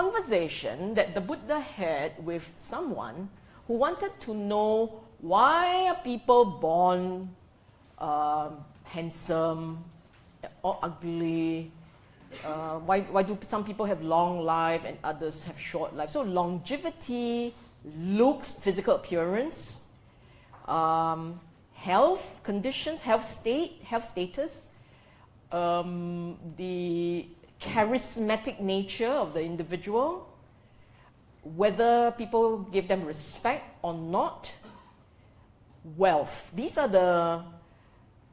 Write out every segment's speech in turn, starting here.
conversation that the Buddha had with someone who wanted to know why are people born handsome or ugly? Why do some people have long life and others have short life? So longevity, looks, physical appearance, health conditions, health status, the charismatic nature of the individual, whether people give them respect or not, wealth. These are the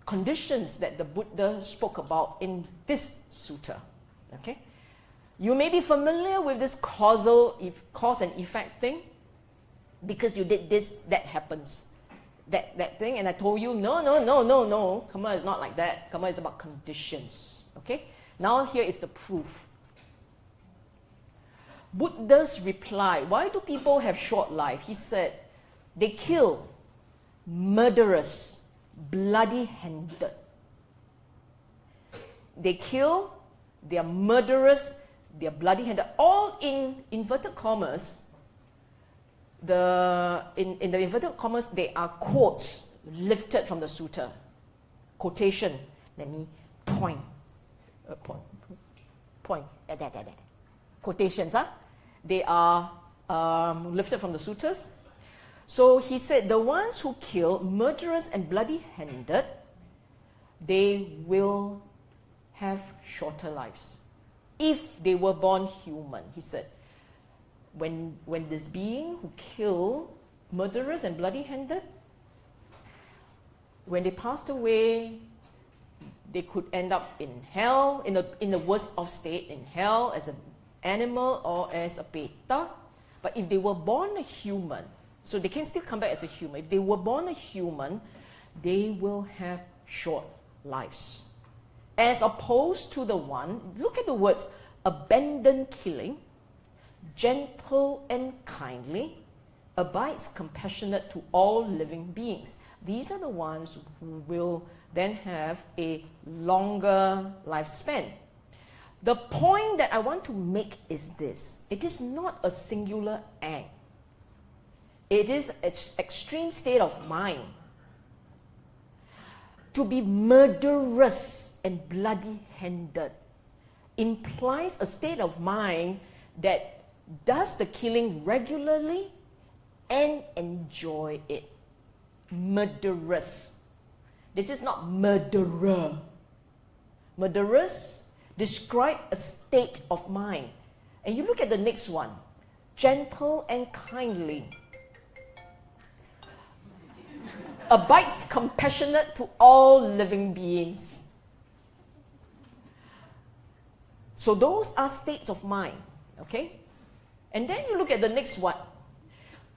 conditions that the Buddha spoke about in this sutta. Okay, you may be familiar with this cause and effect thing, because you did this, that happens. That thing, and I told you, no. Kamma is not like that. Kamma is about conditions. Okay? Now here is the proof. Buddha's reply, why do people have short life? He said, they kill, murderous, bloody-handed. They kill, they are murderous, they are bloody-handed. All in inverted commas. In the inverted commas, they are quotes lifted from the sutta. Quotation. Let me point. Quotations, huh? They are lifted from the suttas. So he said, the ones who kill, murderous and bloody-handed, they will have shorter lives. If they were born human, he said. When this being who killed, murderous and bloody-handed, when they passed away, they could end up in hell, in the worst of state, in hell as an animal or as a beta. But if they were born a human, so they can still come back as a human. If they were born a human, they will have short lives. As opposed to the one, look at the words, abandoned killing, gentle and kindly, abides compassionate to all living beings. These are the ones who will then have a longer lifespan. The point that I want to make is this. It is not a singular act. It is an extreme state of mind. To be murderous and bloody-handed implies a state of mind that does the killing regularly and enjoy it. Murderous. This is not murderer. Murderous describe a state of mind. And you look at the next one. Gentle and kindly. Abides compassionate to all living beings. So those are states of mind. Okay? And then you look at the next one.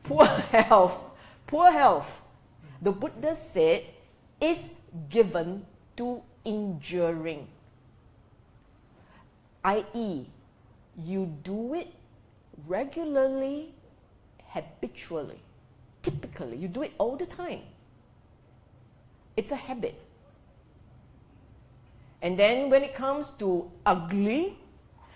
Poor health. Poor health. The Buddha said is given to injuring. I.e., you do it regularly, habitually, typically. You do it all the time. It's a habit. And then when it comes to ugly,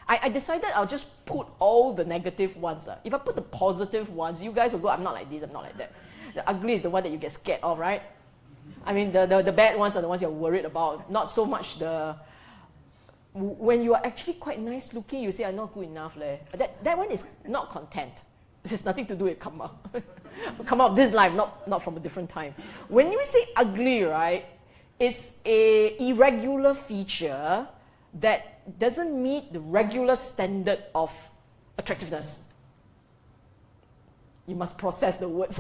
I decided I'll just put all the negative ones. If I put the positive ones, you guys will go, I'm not like this, I'm not like that. The ugly is the one that you get scared of, right? I mean, the bad ones are the ones you're worried about. Not so much the... When you are actually quite nice looking, you say, I'm not good enough. That one is not content. It has nothing to do with Kamma. Kamma of this life, not from a different time. When you say ugly, right, it's a irregular feature that doesn't meet the regular standard of attractiveness. You must process the words.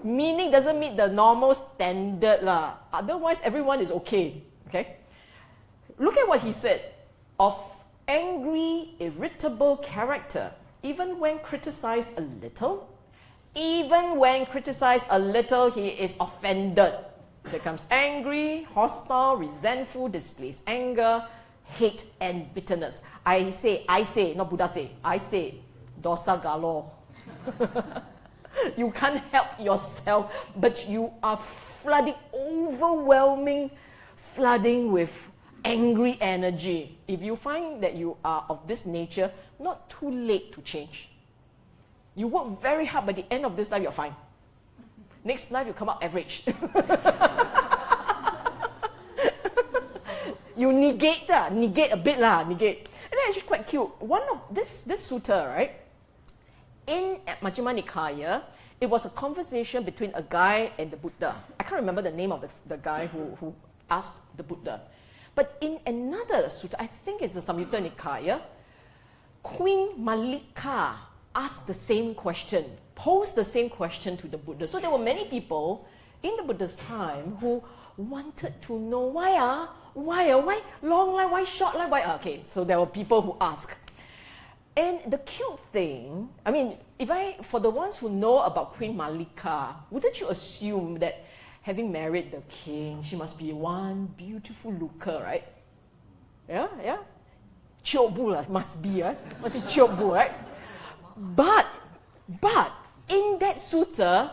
Meaning doesn't meet the normal standard lah. Otherwise, everyone is okay. Okay. Look at what he said. Of angry, irritable character, even when criticized a little, he is offended. Becomes angry, hostile, resentful, displays anger, hate, and bitterness. I say, not Buddha say. I say, dosa galore. You can't help yourself, but you are flooding with angry energy. If you find that you are of this nature, not too late to change. You work very hard, by the end of this life, you're fine. Next life, you come out average. You negate a bit lah, negate. And then actually quite cute. One of this sutta, right? In Majjhima Nikaya, it was a conversation between a guy and the Buddha. I can't remember the name of the guy who asked the Buddha. But in another sutta, I think it's the Samyutta Nikaya, Queen Malika asked the same question, posed the same question to the Buddha. So there were many people in the Buddha's time who wanted to know why long life, why short life, why? Okay, so there were people who asked. And the cute thing, I mean, for the ones who know about Queen Malika, wouldn't you assume that having married the king, she must be one beautiful looker, right? Yeah? Chiobu lah, must be, right? Must be chiobu, right? But in that sutta,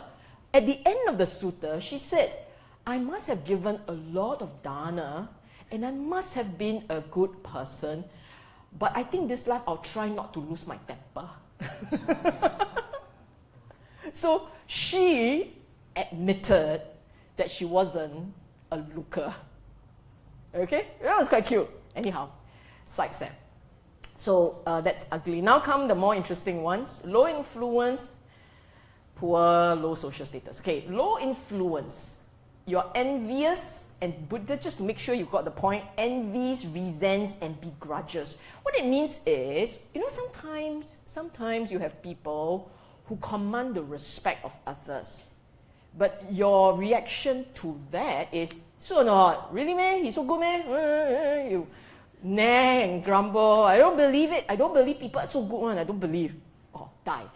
at the end of the sutta, she said, I must have given a lot of dana, and I must have been a good person, but I think this life I'll try not to lose my temper. So she admitted that she wasn't a looker. Okay? That was quite cute. Anyhow, side step. So that's ugly. Now come the more interesting ones. Low influence, poor, low social status. Okay, low influence. You're envious, and Buddha, just to make sure you got the point, envies, resents, and begrudges. What it means is, you know, sometimes you have people who command the respect of others. But your reaction to that is, so or not? Really, man? He's so good, man? You nag and grumble. I don't believe it. I don't believe people are so good one. I don't believe. Oh, die.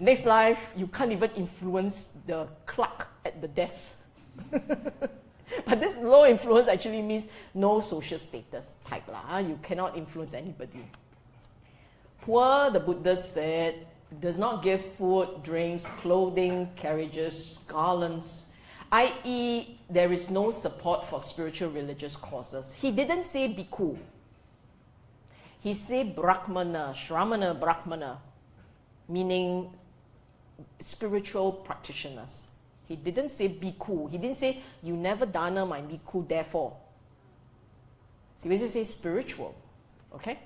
Next life, you can't even influence the clerk at the desk. But this low influence actually means no social status type lah. You cannot influence anybody. Poor, the Buddha said, does not give food, drinks, clothing, carriages, garlands, i.e., there is no support for spiritual religious causes. He didn't say bhikkhu. He said brahmana, shramana, brahmana, meaning spiritual practitioners. He didn't say bhikkhu. He didn't say, you never dana my bhikkhu, therefore. So he just say spiritual. Okay?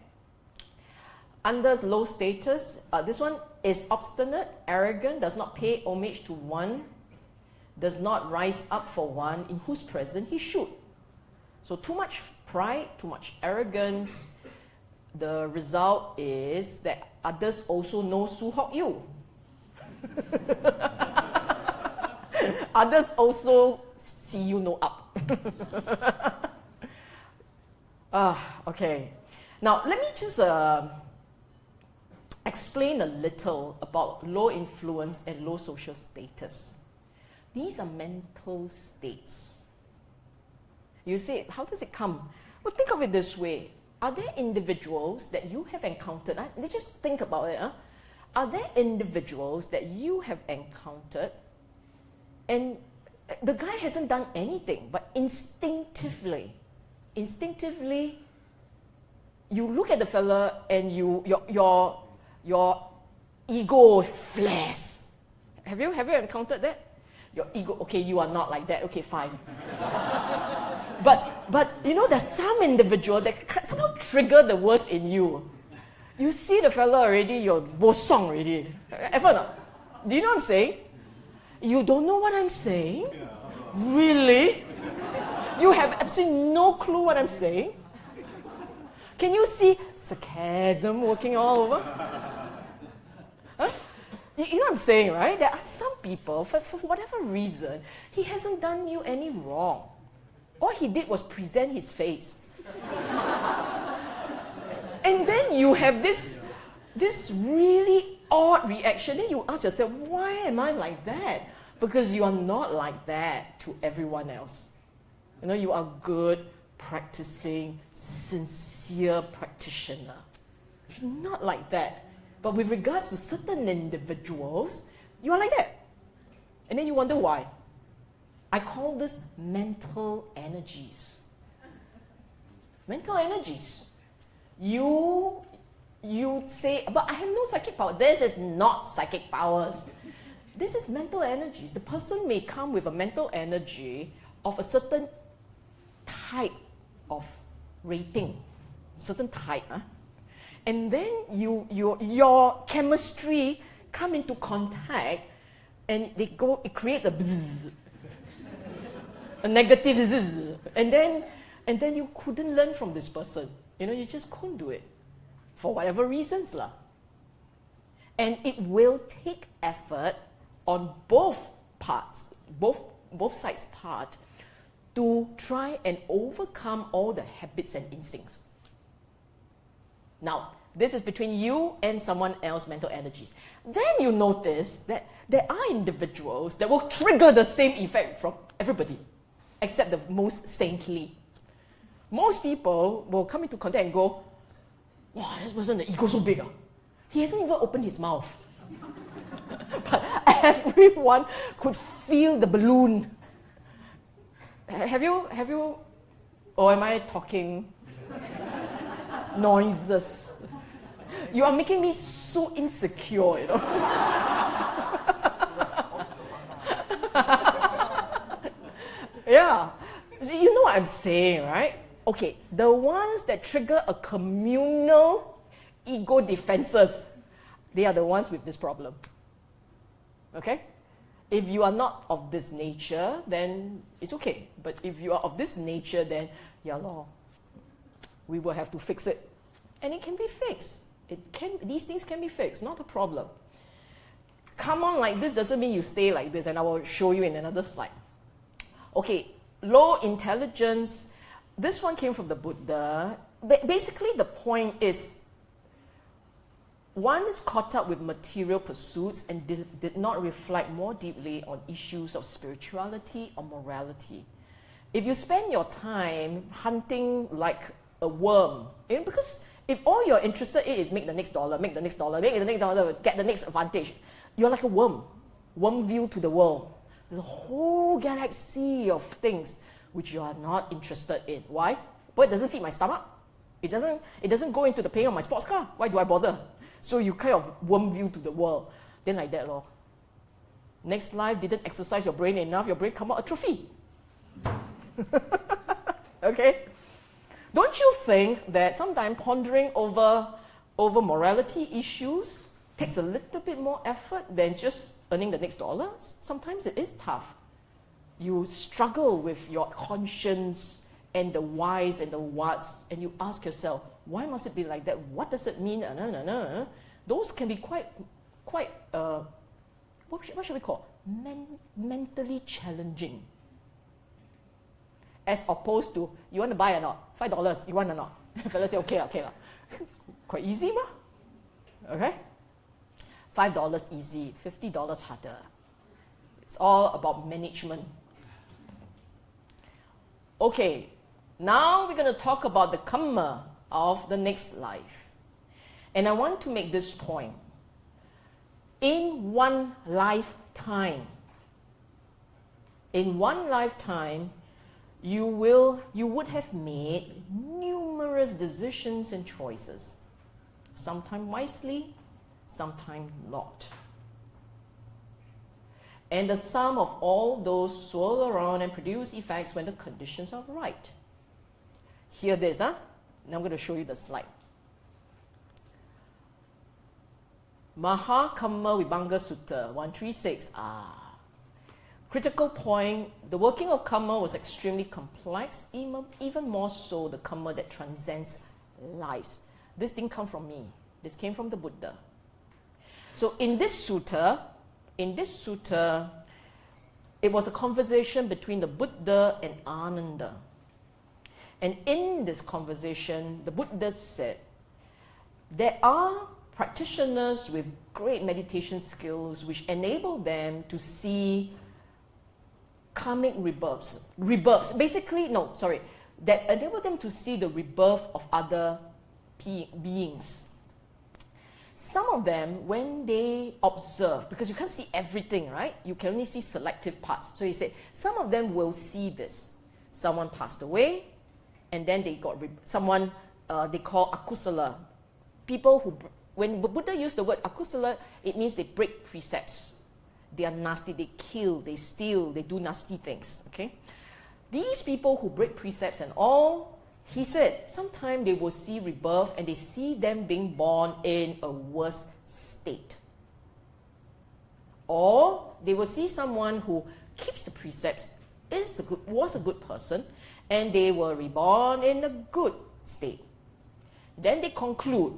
Under low status, this one is obstinate, arrogant, does not pay homage to one, does not rise up for one in whose presence he should. So too much pride, too much arrogance. The result is that others also no su hok you. Others also see you no up. Okay. Now let me just explain a little about low influence and low social status. These are mental states. You say, how does it come? Well, think of it this way. Are there individuals that you have encountered? Let's just think about it. Are there individuals that you have encountered and the guy hasn't done anything, but instinctively, you look at the fella and your ego flares. Have you encountered that? Your ego, okay, you are not like that, okay, fine. But you know, there's some individual that somehow trigger the worst in you. You see the fella already, you're bosong already. Ever not? Do you know what I'm saying? You don't know what I'm saying? Really? You have absolutely no clue what I'm saying? Can you see sarcasm working all over? Huh? You know what I'm saying, right? There are some people, for whatever reason, he hasn't done you any wrong. All he did was present his face. And then you have this really odd reaction. Then you ask yourself, why am I like that? Because you are not like that to everyone else. You know, you are good, practicing, sincere practitioner. You're not like that. But with regards to certain individuals, you are like that. And then you wonder why. I call this mental energies. Mental energies. You say, but I have no psychic power. This is not psychic powers. This is mental energies. The person may come with a mental energy of a certain type of rating, certain type. And then your chemistry come into contact and it creates a bzzz, a negative bzzz. And then you couldn't learn from this person. You just couldn't do it. For whatever reasons lah. And it will take effort on both parts, both sides' part, to try and overcome all the habits and instincts. Now, this is between you and someone else's mental energies. Then you notice that there are individuals that will trigger the same effect from everybody, except the most saintly. Most people will come into contact and go, wow, this person, the ego so big. He hasn't even opened his mouth. But everyone could feel the balloon. Have you, or am I talking noises? You are making me so insecure, Yeah, so you know what I'm saying, right? Okay, the ones that trigger a communal ego defenses, they are the ones with this problem. Okay? If you are not of this nature, then it's okay. But if you are of this nature, then yeah, Lord, we will have to fix it. And it can be fixed. These things can be fixed, not a problem. Come on like this doesn't mean you stay like this, and I will show you in another slide. Okay, low intelligence. This one came from the Buddha. Basically, the point is, one is caught up with material pursuits and did not reflect more deeply on issues of spirituality or morality. If you spend your time hunting like a worm, because if all you're interested in is make the next dollar, make the next dollar, make the next dollar, get the next advantage, you're like a worm view to the world. There's a whole galaxy of things which you are not interested in. Why? But it doesn't feed my stomach. It doesn't go into the paying of my sports car. Why do I bother? So you kind of worm view to the world. Then like that, lor. Next life didn't exercise your brain enough, your brain come out atrophy. Okay? Don't you think that sometimes pondering over morality issues takes a little bit more effort than just earning the next dollar? Sometimes it is tough. You struggle with your conscience and the whys and the whats, and you ask yourself, why must it be like that? What does it mean? Those can be quite what should we call? Mentally challenging. As opposed to, you want to buy or not? $5, you want or not? Fellas say, okay. It's quite easy, ma? Okay? $5 easy, $50 harder. It's all about management. Okay, now we're going to talk about the Kamma of the next life. And I want to make this point. In one lifetime, you would have made numerous decisions and choices. Sometimes wisely, sometimes not. And the sum of all those swirl around and produce effects when the conditions are right. Hear this, Now I'm going to show you the slide. Maha Kamma Vibhanga Sutta 136. Critical point, the working of Kamma was extremely complex, even more so the Kamma that transcends lives. This didn't come from me. This came from the Buddha. So in this sutta, it was a conversation between the Buddha and Ananda. And in this conversation, the Buddha said, there are practitioners with great meditation skills which enable them to see karmic rebirths. That enable them to see the rebirth of other beings. some of them, when they observe, because you can't see everything, right? You can only see selective parts. So he said, some of them will see this. Someone passed away, and then they got someone they call akusala. People who, when Buddha used the word akusala, it means they break precepts. They are nasty, they kill, they steal, they do nasty things, okay? These people who break precepts and all, he said, sometimes they will see rebirth and they see them being born in a worse state. Or they will see someone who keeps the precepts, was a good person, and they were reborn in a good state. Then they conclude,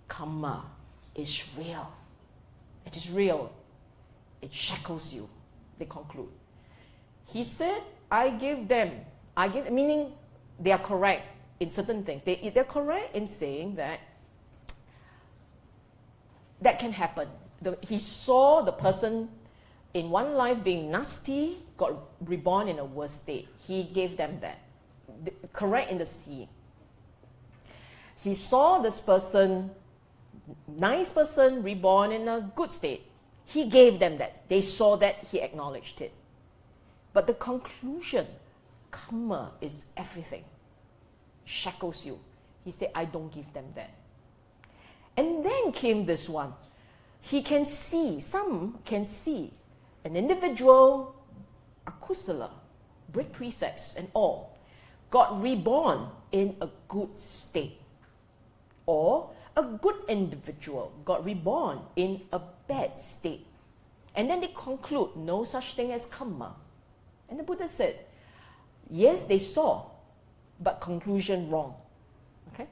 Kamma is real. It is real. It shackles you, they conclude. He said, meaning they are correct in certain things. They're correct in saying that can happen. He saw the person in one life being nasty, got reborn in a worse state. He gave them that. Correct in the seeing. He saw this person, nice person, reborn in a good state. He gave them that. They saw that, he acknowledged it. But the conclusion, Kamma is everything. Shackles you. He said, I don't give them that. And then came this one. He can see, some can see, an individual, akusala, break precepts and all, got reborn in a good state. Or a good individual got reborn in a bad state. And then they conclude, no such thing as Kamma. And the Buddha said, yes, they saw, but conclusion wrong. Okay?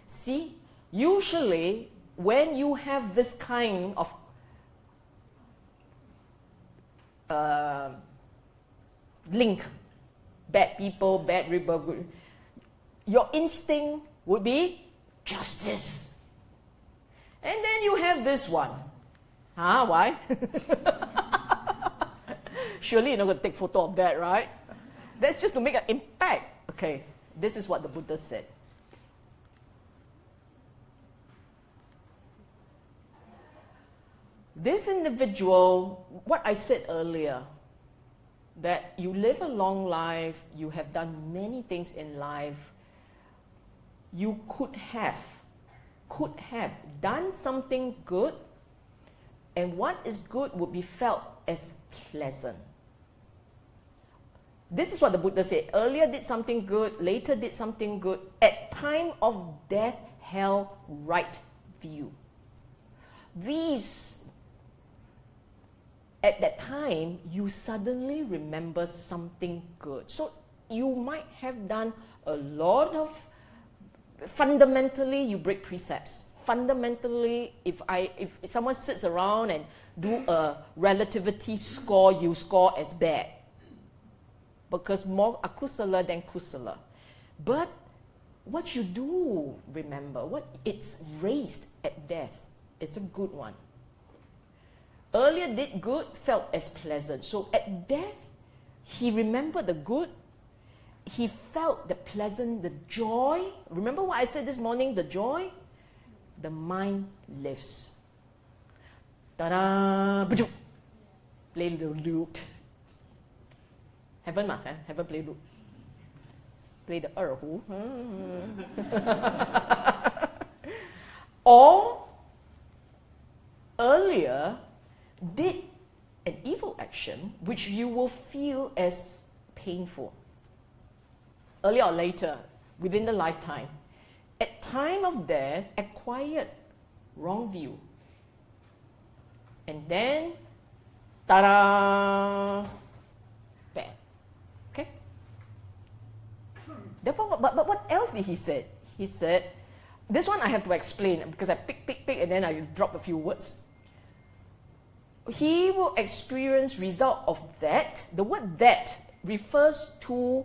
See, usually when you have this kind of link, bad people, bad rebirth, good, your instinct would be justice. And then you have this one. Why? Surely you're not going to take photo of that, right? That's just to make an impact. Okay, this is what the Buddha said. This individual, what I said earlier, that you live a long life, you have done many things in life, you could have done something good, and what is good would be felt as pleasant. This is what the Buddha said. Earlier did something good, later did something good. At time of death, held right view. These, at that time, you suddenly remember something good. So you might have done a lot of, fundamentally you break precepts. Fundamentally, if someone sits around and do a relativity score, you score as bad. Because more akusala than kusala. But what you do remember, it's raised at death, it's a good one. Earlier did good, felt as pleasant. So at death, he remembered the good, he felt the pleasant, the joy. Remember what I said this morning, the joy? The mind lives. Ta-da! Play the lute. Haven't play lute. Play the erhu. Or earlier did an evil action which you will feel as painful. Earlier or later, within the lifetime, at time of death, acquired wrong view. And then, ta-da! Bad. Okay? But what else did he say? He said, this one I have to explain because I pick, and then I drop a few words. He will experience result of that. The word that refers to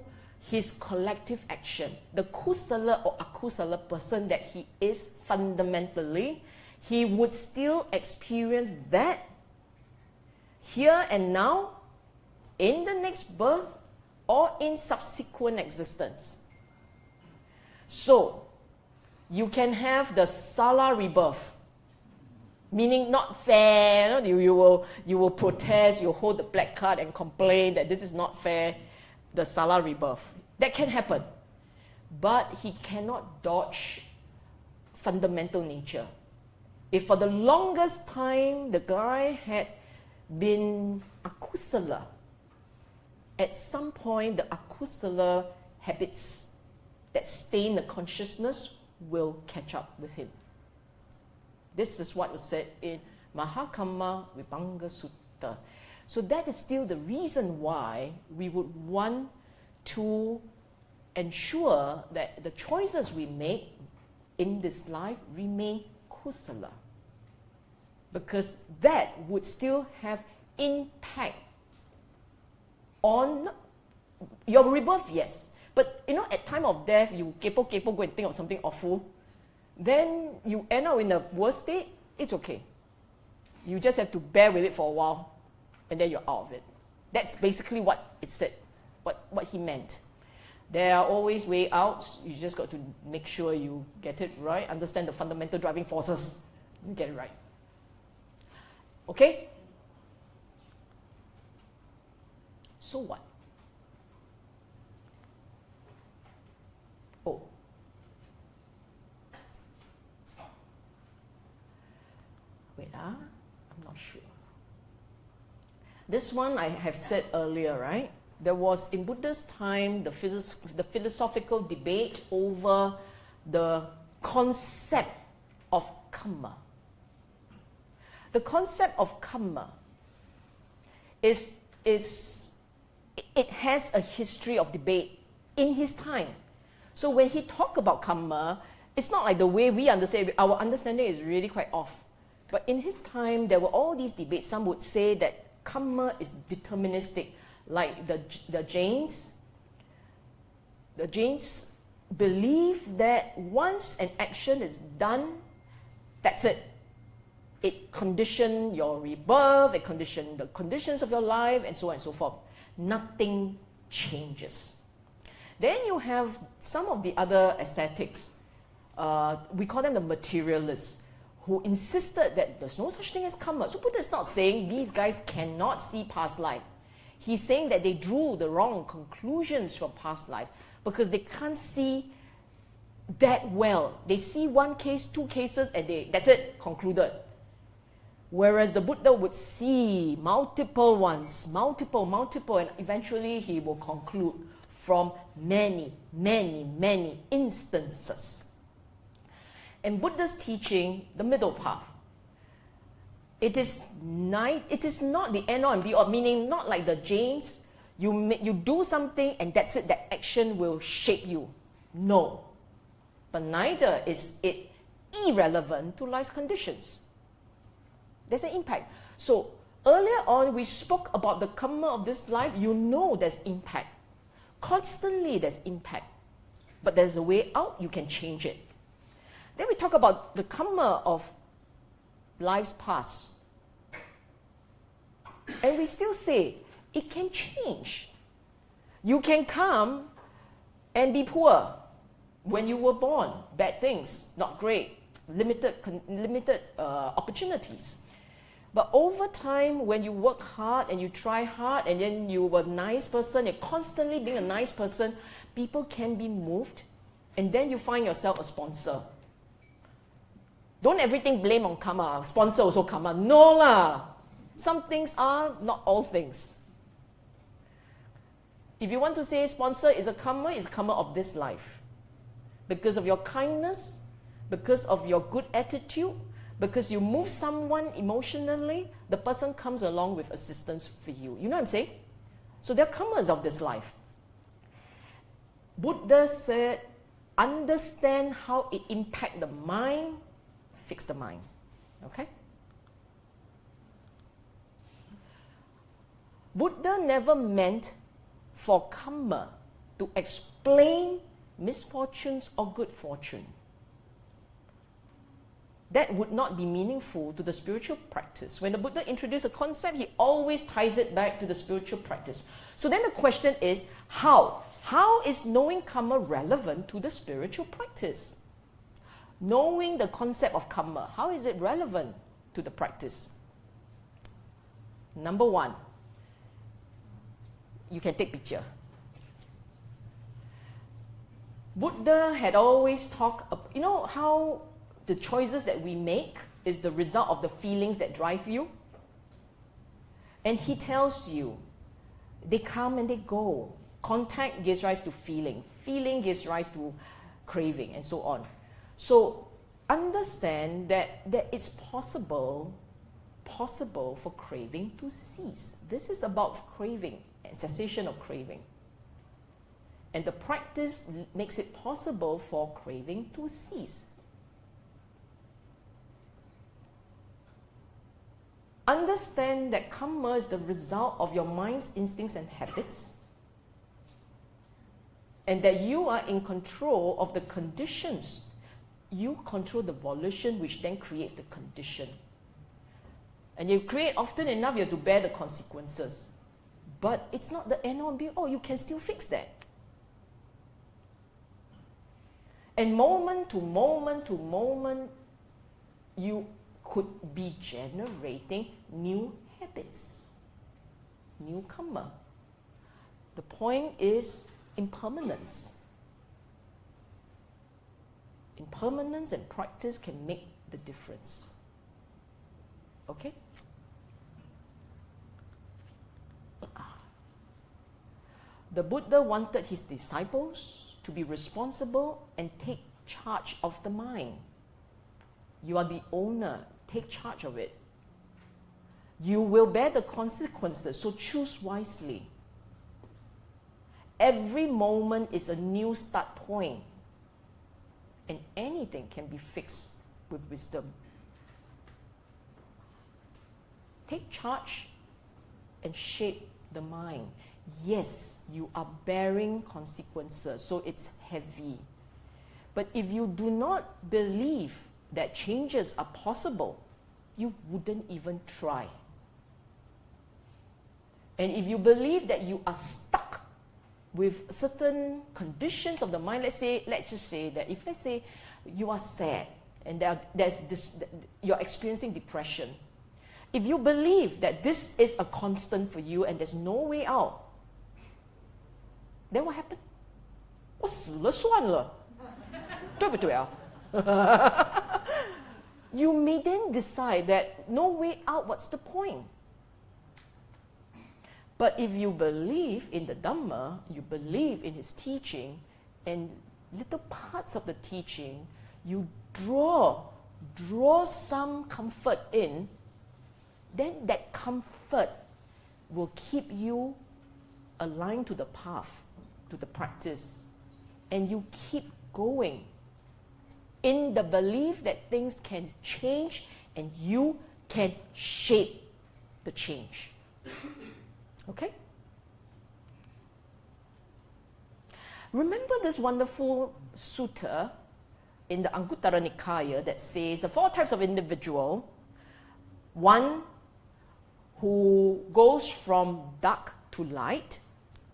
his collective action. The kusala or akusala person that he is fundamentally, he would still experience that here and now, in the next birth, or in subsequent existence. So, You can have the Sala rebirth, meaning not fair. You will protest, you hold the black card and complain that this is not fair, the Sala rebirth. That can happen. But he cannot dodge fundamental nature. If for the longest time the guy had been akusala, at some point the akusala habits that stain the consciousness will catch up with him. This is what was said in Mahakamma Vibhanga Sutta. So that is still the reason why we would want to ensure that the choices we make in this life remain kusala. Because that would still have impact on your rebirth, yes. But at time of death, you kepo go and think of something awful, then you end up in a worse state, it's okay. You just have to bear with it for a while, and then you're out of it. That's basically what it said, what he meant. There are always way outs. You just got to make sure you get it right, understand the fundamental driving forces, and get it right. Okay? So what? Oh. Wait, I'm not sure. This one I have said earlier, right? There was, in Buddha's time, the philosophical debate over the concept of Kamma. The concept of Kamma it has a history of debate in his time. So when he talked about Kamma, it's not like the way we understand it. Our understanding is really quite off. But in his time, there were all these debates. Some would say that Kamma is deterministic, like the Jains. The Jains believe that once an action is done, that's it. It conditions your rebirth, it conditions the conditions of your life, and so on and so forth. Nothing changes. Then you have some of the other ascetics, we call them the materialists, who insisted that there's no such thing as Kamma. So Buddha is not saying these guys cannot see past life. He's saying that they drew the wrong conclusions from past life because they can't see that well. They see one case, two cases, and that's it, concluded. Whereas the Buddha would see multiple ones, multiple, and eventually he will conclude from many instances. And Buddha's teaching, the middle path, it is not the end all and be all, meaning not like the Jains, you do something and that's it, that action will shape you. No. But neither is it irrelevant to life's conditions. There's an impact. So earlier on, we spoke about the Kamma of this life. You know there's impact. Constantly there's impact. But there's a way out, you can change it. Then we talk about the Kamma of life's past. And we still say, it can change. You can come and be poor when you were born. Bad things, not great, limited opportunities. But over time, when you work hard and you try hard and then you were a nice person, you're constantly being a nice person, people can be moved, and then you find yourself a sponsor. Don't everything blame on Kamma. Sponsor also Kamma. No lah. Some things are, not all things. If you want to say sponsor is a Kamma, it's a Kamma of this life. Because of your kindness, because of your good attitude, because you move someone emotionally, the person comes along with assistance for you. You know what I'm saying? So they're Kammas of this life. Buddha said, understand how it impacts the mind, fix the mind. Okay? Buddha never meant for Kamma to explain misfortunes or good fortune. That would not be meaningful to the spiritual practice. When the Buddha introduced a concept, he always ties it back to the spiritual practice. So then the question is, how? How is knowing Kamma relevant to the spiritual practice? knowing the concept of Kamma, how is it relevant to the practice? Number one, you can take picture. Buddha had always talked, you know how the choices that we make is the result of the feelings that drive you? And he tells you, they come and they go. Contact gives rise to feeling. Feeling gives rise to craving, and so on. So understand that it's possible for craving to cease. This is about craving and cessation of craving. And the practice makes it possible for craving to cease. Understand that Kamma is the result of your mind's instincts and habits, and that you are in control of the conditions. You control the volition, which then creates the condition. And you create often enough, you have to bear the consequences. But it's not the end all and be all. You can still fix that. And moment to moment to moment, you could be generating new habits, new Kamma. The point is impermanence. Impermanence and practice can make the difference. Okay? The Buddha wanted his disciples to be responsible and take charge of the mind. You are the owner. Take charge of it. You will bear the consequences, so choose wisely. Every moment is a new start point, and anything can be fixed with wisdom. Take charge and shape the mind. Yes, you are bearing consequences, so it's heavy. But if you do not believe that changes are possible, you wouldn't even try. And if you believe that you are stuck with certain conditions of the mind, let's just say that if let's say you are sad and you're experiencing depression, if you believe that this is a constant for you and there's no way out, then what happened? 我死了算了，对不对啊？ You may then decide that no way out, what's the point? But if you believe in the Dhamma, you believe in his teaching, and little parts of the teaching, you draw some comfort in, then that comfort will keep you aligned to the path, to the practice, and you keep going in the belief that things can change and you can shape the change. Okay? Remember this wonderful sutta in the Anguttara Nikaya that says the 4 types of individual. One who goes from dark to light,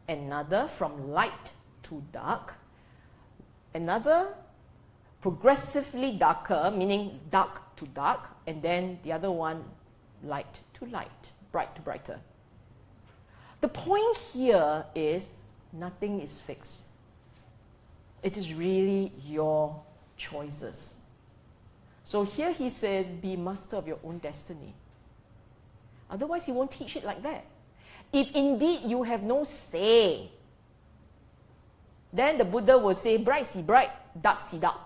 another from light to dark, another progressively darker, meaning dark to dark, and then the other one light to light, bright to brighter. The point here is nothing is fixed. It is really your choices. So here he says, be master of your own destiny. Otherwise he won't teach it like that. If indeed you have no say, then the Buddha will say, bright see bright, dark see dark.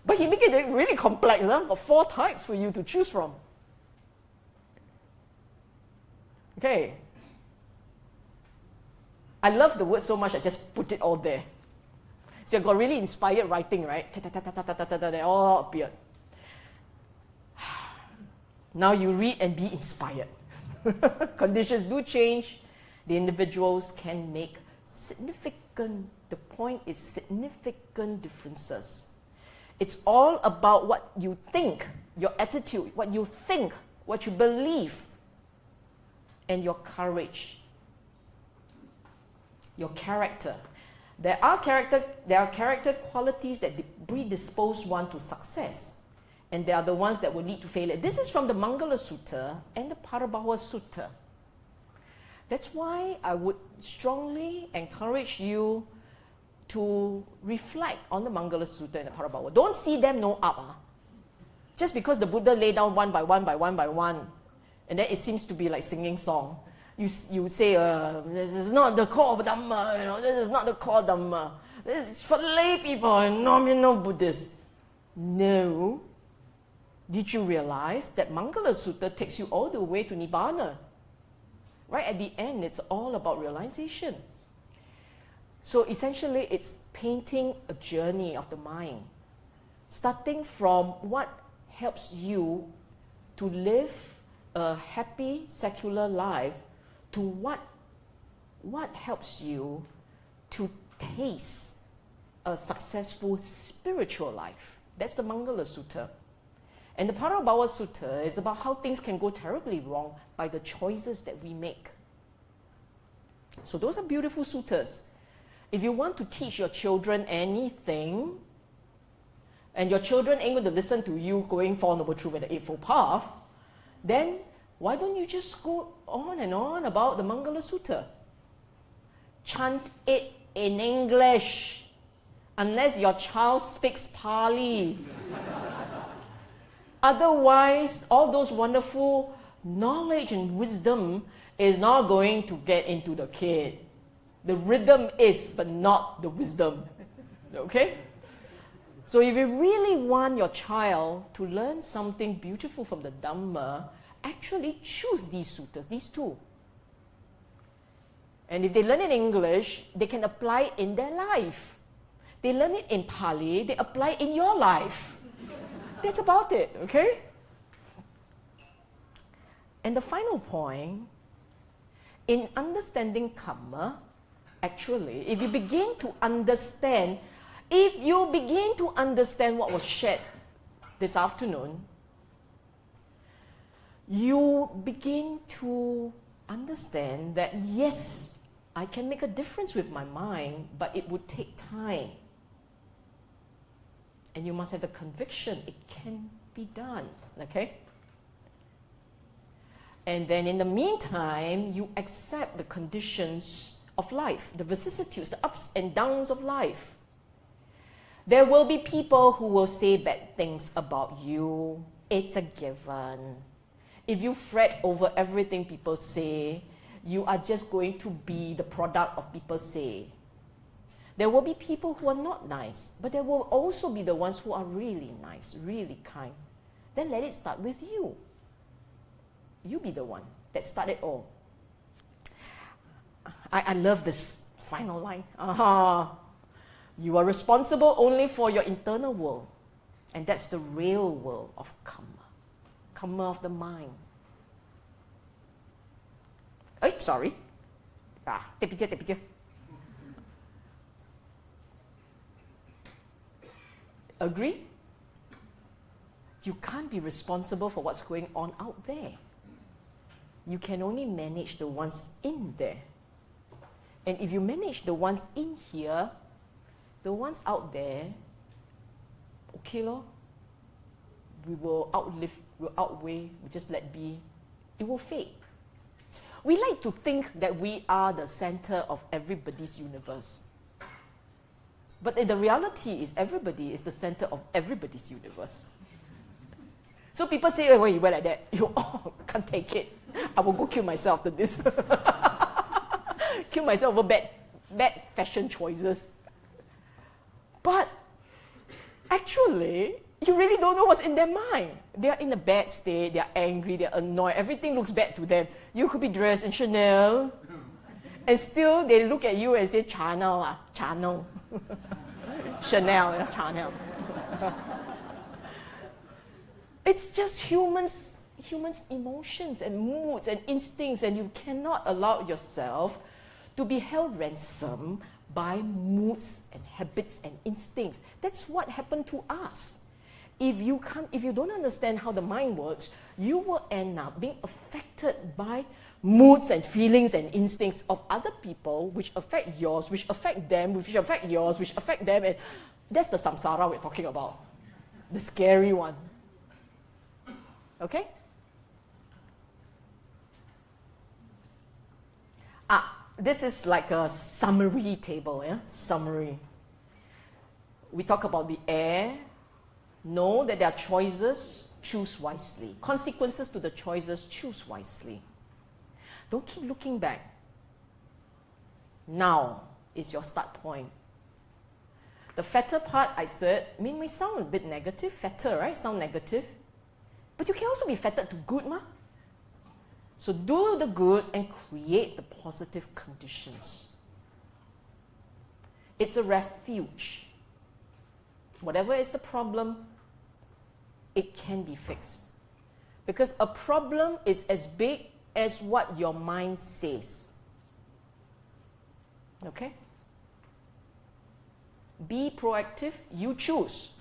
But he make it really complex. Got 4 types for you to choose from. Okay. I love the word so much, I just put it all there. So you've got really inspired writing, right? They all appeared. Now you read and be inspired. Conditions do change. The individuals can make significant, the point is significant differences. It's all about what you think, your attitude, what you think, what you believe, and your courage, your character. There are character qualities that predispose one to success, and they are the ones that will lead to failure. This is from the Mangala Sutta and the Parabhava Sutta. That's why I would strongly encourage you to reflect on the Mangala Sutta and the Parabhava. Don't see them no up. Just because the Buddha lay down one by one, and then it seems to be like singing song. You say, this is not the core of Dhamma, this is not the core Dhamma. This is for lay people and nominal Buddhists. No. Did you realize that Mangala Sutta takes you all the way to Nibbana? Right at the end, it's all about realization. So essentially, it's painting a journey of the mind, starting from what helps you to live a happy secular life to what helps you to taste a successful spiritual life. That's the Mangala Sutta. And the Parabhava Sutta is about how things can go terribly wrong by the choices that we make. So those are beautiful suttas. If you want to teach your children anything, and your children ain't going to listen to you going Four Noble Truths and the Eightfold Path, then why don't you just go on and on about the Mangala Sutta? Chant it in English, unless your child speaks Pali. Otherwise, all those wonderful knowledge and wisdom is not going to get into the kid. The rhythm is, but not the wisdom. Okay? So if you really want your child to learn something beautiful from the Dhamma, actually choose these suttas, these two. And if they learn in English, they can apply it in their life. They learn it in Pali, they apply it in your life. That's about it, okay? And the final point, in understanding Kamma, actually, if you begin to understand what was shared this afternoon, you begin to understand that yes, I can make a difference with my mind, but it would take time. And you must have the conviction it can be done, okay? And then in the meantime, you accept the conditions of life, the vicissitudes, the ups and downs of life. There will be people who will say bad things about you. It's a given. If you fret over everything people say, you are just going to be the product of people say. There will be people who are not nice, but there will also be the ones who are really nice, really kind. Then let it start with you. You be the one that started all. I love this final line. You are responsible only for your internal world. And that's the real world of Kamma. Kamma of the mind. Sorry. Take picture. Agree? You can't be responsible for what's going on out there. You can only manage the ones in there. And if you manage the ones in here, the ones out there, okay lor, we will outlive, we'll outweigh, we just let be, it will fade. We like to think that we are the center of everybody's universe. But the reality is everybody is the center of everybody's universe. So people say, why you wear like that? You can't take it. I will go kill myself after this. Kill myself over bad fashion choices. But actually, you really don't know what's in their mind. They are in a bad state, they are angry, they are annoyed, everything looks bad to them. You could be dressed in Chanel, and still they look at you and say, Chanel. Chanel, Chanel. It's just humans' emotions and moods and instincts, and you cannot allow yourself to be held ransom by moods and habits and instincts. That's what happened to us. If you don't understand how the mind works, you will end up being affected by moods and feelings and instincts of other people, which affect yours, which affect them, which affect yours, which affect them, and that's the samsara we're talking about, the scary one. Okay? This is like a summary table, yeah? Summary. We talk about the air. Know that there are choices, choose wisely. Consequences to the choices, choose wisely. Don't keep looking back. Now is your start point. The fetter part I said, may sound a bit negative, fetter, right? Sound negative. But you can also be fettered to good, ma. So do the good and create the positive conditions. It's a refuge. Whatever is the problem, it can be fixed. Because a problem is as big as what your mind says. Okay? Be proactive, you choose.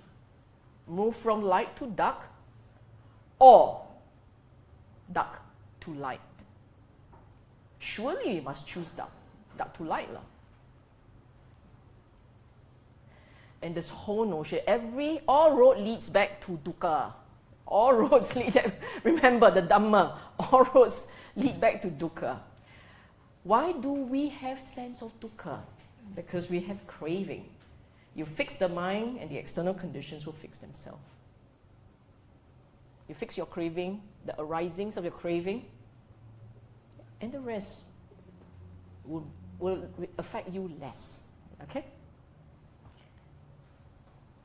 Move from light to dark, or dark to light. Surely you must choose dark to light. And this whole notion, all road leads back to dukkha. All roads lead, remember the Dhamma, all roads lead back to dukkha. Why do we have sense of dukkha? Because we have craving. You fix the mind and the external conditions will fix themselves. You fix your craving, the arisings of your craving, and the rest will affect you less. Okay?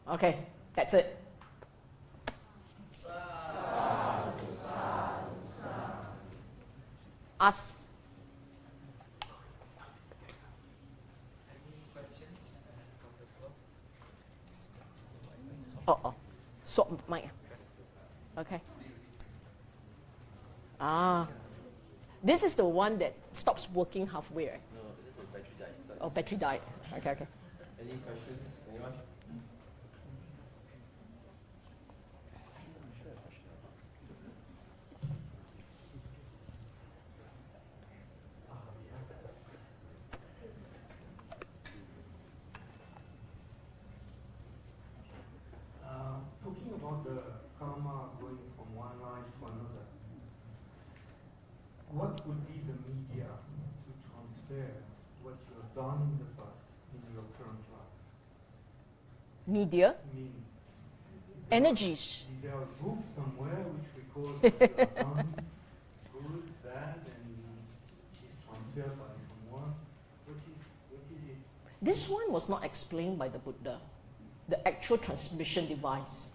Okay, that's it. Ask. Any questions from the floor? Oh. Swap mic. Okay. This is the one that stops working halfway, right? No, this is the battery died. Sorry. Oh, battery died. Okay. Any questions? Anyone? Talking about the karma going from one line to another, what would be the media to transfer what you have done in the past in your current life? Media? Means Energies. is there a book somewhere which records what you have done, good, bad, and is transferred by someone? What is it? This one was not explained by the Buddha, the actual transmission device.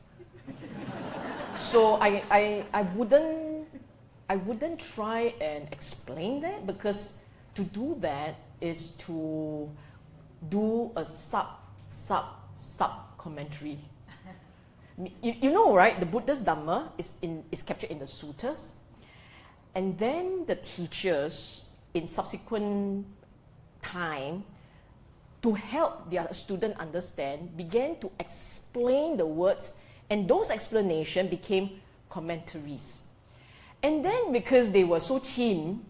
So I wouldn't try and explain that, because to do that is to do a sub commentary. You know, right? The Buddha's Dhamma is captured in the suttas, and then the teachers in subsequent time, to help their student understand, began to explain the words, and those explanations became commentaries. And then, because they were so keen,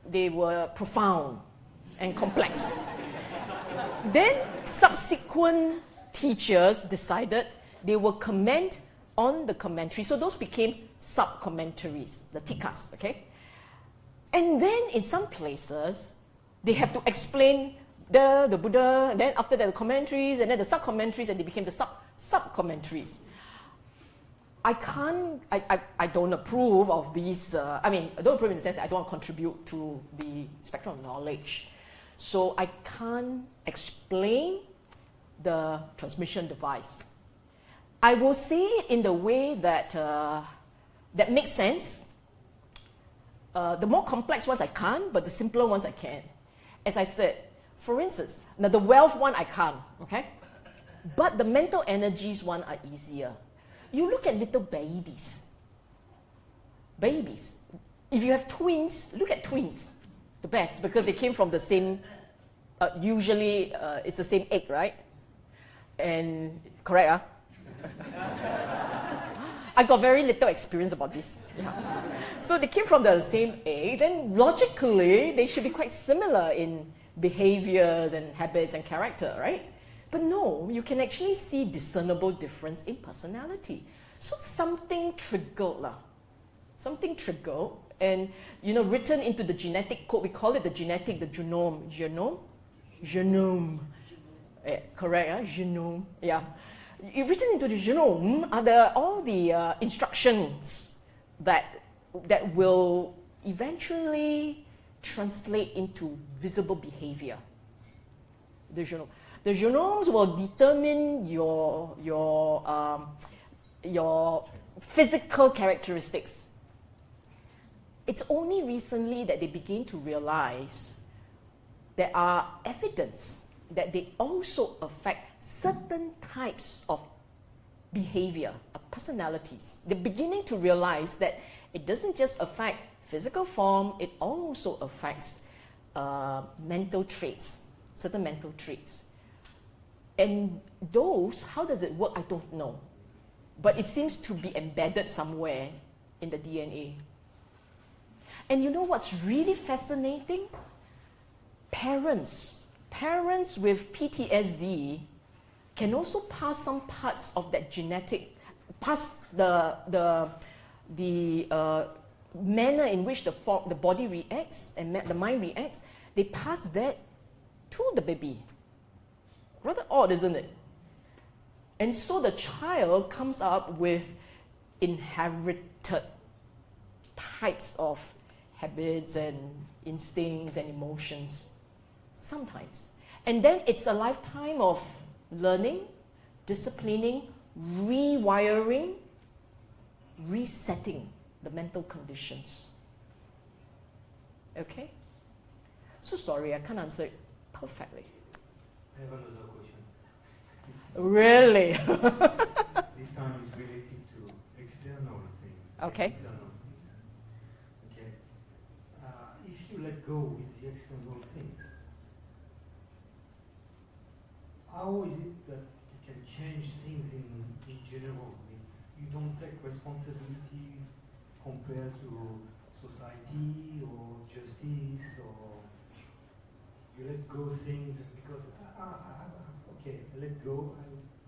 they were profound and complex. Then subsequent teachers decided they will comment on the commentary. So those became sub-commentaries, the tikas, okay? And then in some places, they have to explain the Buddha, and then after that the commentaries, and then the sub-commentaries, and they became the sub-commentaries. I don't approve of these, I don't approve in the sense that I don't want to contribute to the spectrum of knowledge. So I can't explain the transmission device. I will say it in the way that, that makes sense. The more complex ones I can't, but the simpler ones I can. As I said, for instance, now the wealth one I can't, okay? But the mental energies one are easier. You look at little babies. Babies. If you have twins, look at twins. The best, because they came from the same, usually it's the same egg, right? And, correct, I got very little experience about this. Yeah. So they came from the same egg, then logically they should be quite similar in behaviors and habits and character, right? But no, you can actually see discernible difference in personality. So something triggered lah. Something triggered and written into the genetic code. We call it the genome. Genome. Correct, genome. Yeah. Written into the genome are all the instructions that will eventually translate into visible behavior. The genome. The genomes will determine your physical characteristics. It's only recently that they begin to realize there are evidence that they also affect certain types of behavior, personalities. They're beginning to realize that it doesn't just affect physical form, it also affects mental traits, certain mental traits. And those, how does it work? I don't know. But it seems to be embedded somewhere in the DNA. And you know what's really fascinating? Parents with PTSD can also pass some parts of that genetic, pass the manner in which the body reacts and the mind reacts, they pass that to the baby. Rather odd, isn't it? And so the child comes up with inherited types of habits and instincts and emotions, sometimes. And then it's a lifetime of learning, disciplining, rewiring, resetting the mental conditions. Okay? So sorry, I can't answer it perfectly. I have another question. Really? This time is related to external things. Okay. Internal things. Okay. If you let go with the external things, how is it that you can change things in general? You don't take responsibility compared to society or justice, or you let go things because okay, I let go,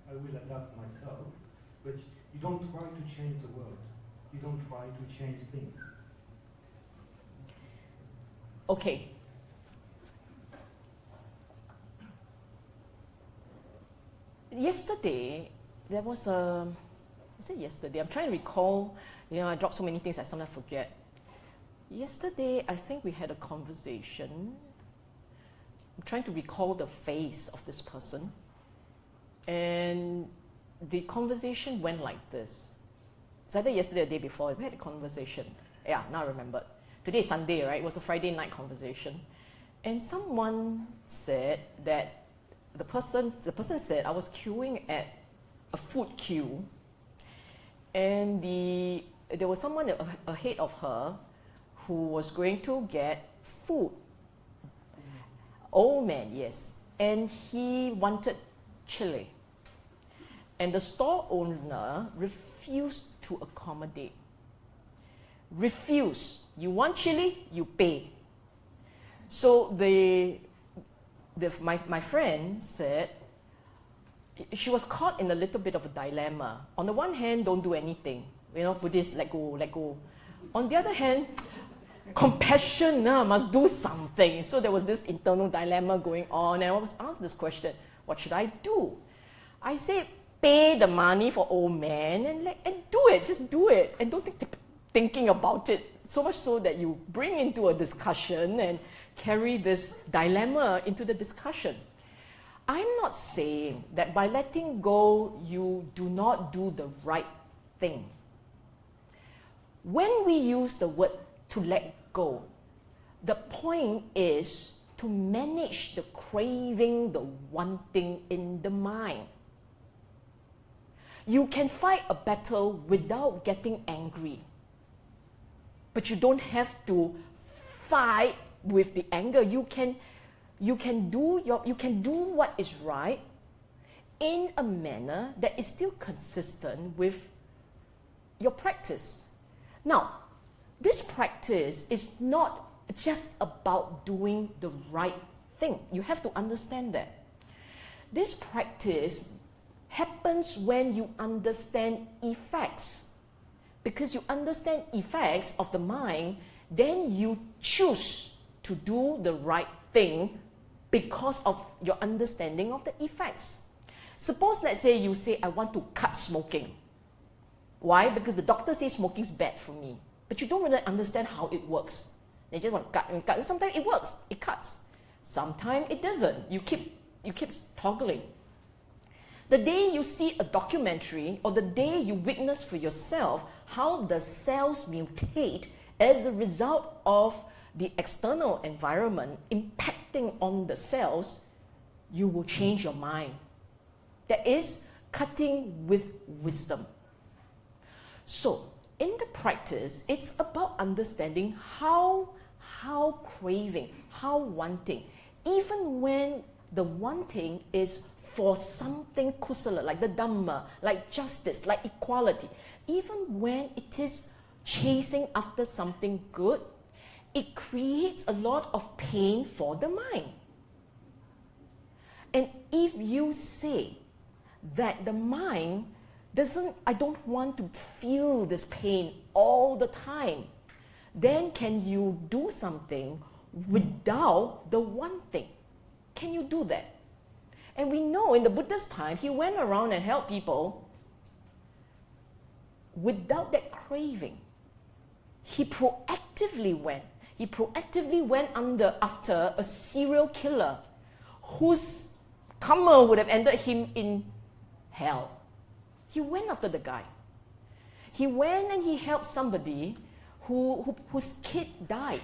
I will adapt myself, but you don't try to change the world. You don't try to change things. Okay. Yesterday, there was a, is it yesterday? I'm trying to recall, I dropped so many things I sometimes forget. Yesterday, I think we had a conversation. I'm trying to recall the face of this person. And the conversation went like this. It's either yesterday or the day before. We had a conversation. Yeah, now I remember. Today is Sunday, right? It was a Friday night conversation. And someone said that the person said, I was queuing at a food queue, and there was someone ahead of her who was going to get food. Old man, yes. And he wanted chili. And the store owner refused to accommodate. Refuse. You want chili, you pay. So my friend said, she was caught in a little bit of a dilemma. On the one hand, don't do anything. Buddhists, let go. On the other hand, compassion, must do something. So there was this internal dilemma going on, and I was asked this question, what should I do? I said, pay the money for old man and do it, just do it. And don't thinking about it, so much so that you bring into a discussion and carry this dilemma into the discussion. I'm not saying that by letting go, you do not do the right thing. When we use the word to let go, the point is to manage the craving, the wanting in the mind. You can fight a battle without getting angry, but you don't have to fight with the anger. You can do what is right in a manner that is still consistent with your practice. Now, this practice is not just about doing the right thing. You have to understand that. This practice happens when you understand effects. Because you understand effects of the mind, then you choose to do the right thing because of your understanding of the effects. Suppose, let's say, you say, I want to cut smoking. Why? Because the doctor says smoking is bad for me. But you don't really understand how it works. They just want to cut and cut. Sometimes it works, it cuts. Sometimes it doesn't. You keep toggling. The day you see a documentary or the day you witness for yourself how the cells mutate as a result of the external environment impacting on the cells, you will change your mind. That is cutting with wisdom. So, in the practice, it's about understanding how craving, how wanting, even when the wanting is for something kusala, like the Dhamma, like justice, like equality, even when it is chasing after something good, it creates a lot of pain for the mind. And if you say that the mind I don't want to feel this pain all the time, then can you do something without the wanting? Can you do that? And we know in the Buddha's time, he went around and helped people without that craving. He proactively went. He proactively went after a serial killer whose Kamma would have ended him in hell. He went after the guy. He went and he helped somebody whose kid died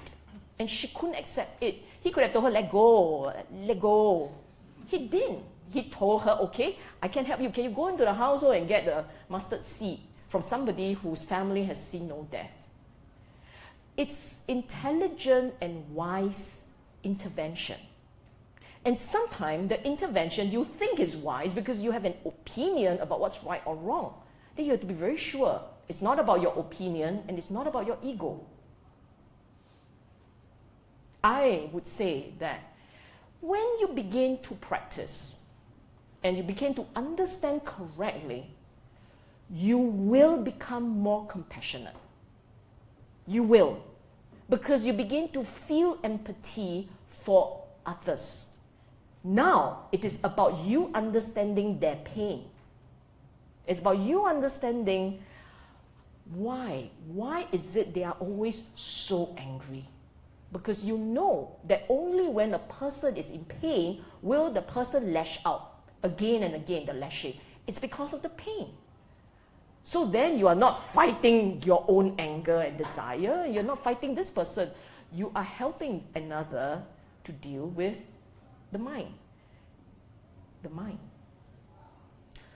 and she couldn't accept it. He could have told her, let go. He didn't. He told her, okay, I can help you. Can you go into the household and get the mustard seed from somebody whose family has seen no death? It's intelligent and wise intervention. And sometimes the intervention you think is wise because you have an opinion about what's right or wrong. Then you have to be very sure it's not about your opinion and it's not about your ego. I would say that when you begin to practice and you begin to understand correctly, you will become more compassionate. You will. Because you begin to feel empathy for others. Now, it is about you understanding their pain. It's about you understanding why. Why is it they are always so angry? Because you know that only when a person is in pain will the person lash out again and again, the lashing. It's because of the pain. So then you are not fighting your own anger and desire. You're not fighting this person. You are helping another to deal with the mind. The mind.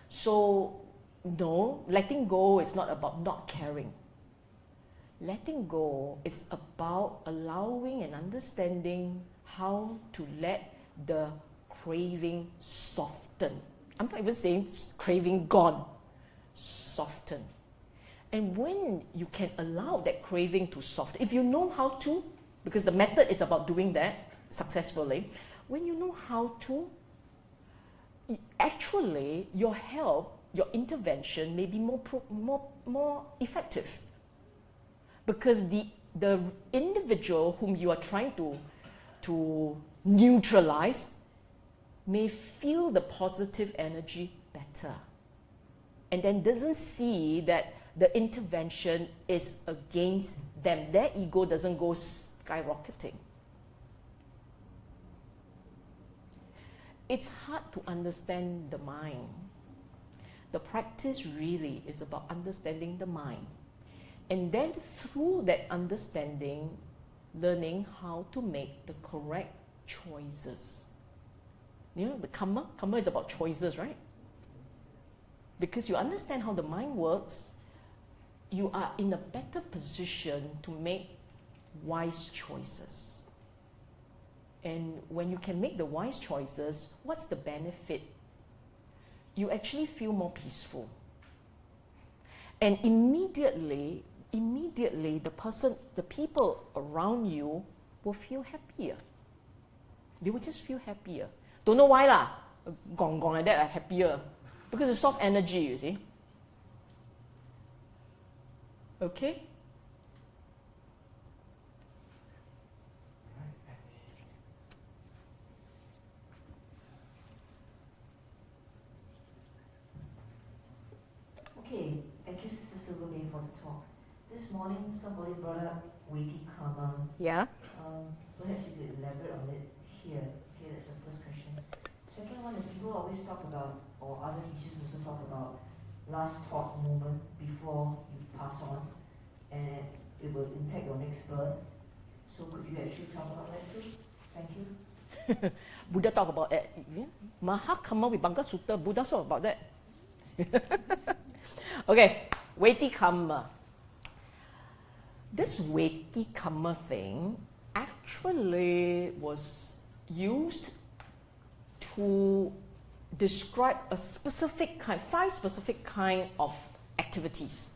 So, no, letting go is not about not caring. Letting go is about allowing and understanding how to let the craving soften. I'm not even saying craving gone. Soften. And when you can allow that craving to soften, if you know how to, because the method is about doing that successfully, when you know how to, actually your help, your intervention may be more effective. Because the individual whom you are trying to neutralize may feel the positive energy better. And then doesn't see that the intervention is against them. Their ego doesn't go skyrocketing. It's hard to understand the mind. The practice really is about understanding the mind. And then through that understanding, learning how to make the correct choices. You know, the Kamma is about choices, right? Because you understand how the mind works, you are in a better position to make wise choices. And when you can make the wise choices, what's the benefit? You actually feel more peaceful. And immediately the people around you will feel happier. They will just feel happier. Don't know why lah. Gong like that are happier. Because it's soft energy, you see. Okay? Okay, thank you, Sister Sylvia, for the talk. This morning, somebody brought up weighty karma. Yeah. Perhaps you could elaborate on it here. Okay, that's the first question. Second one is people always talk about, or other teachers also talk about, last thought moment before you pass on, and it will impact your next birth. So could you actually talk about that too? Thank you. Buddha talk about that. Yeah? Mahakamma Vibhanga Sutta, Buddha talk about that. Okay, weighty karma. This weighty karma thing actually was used to describe a specific kind, 5 specific kind of activities.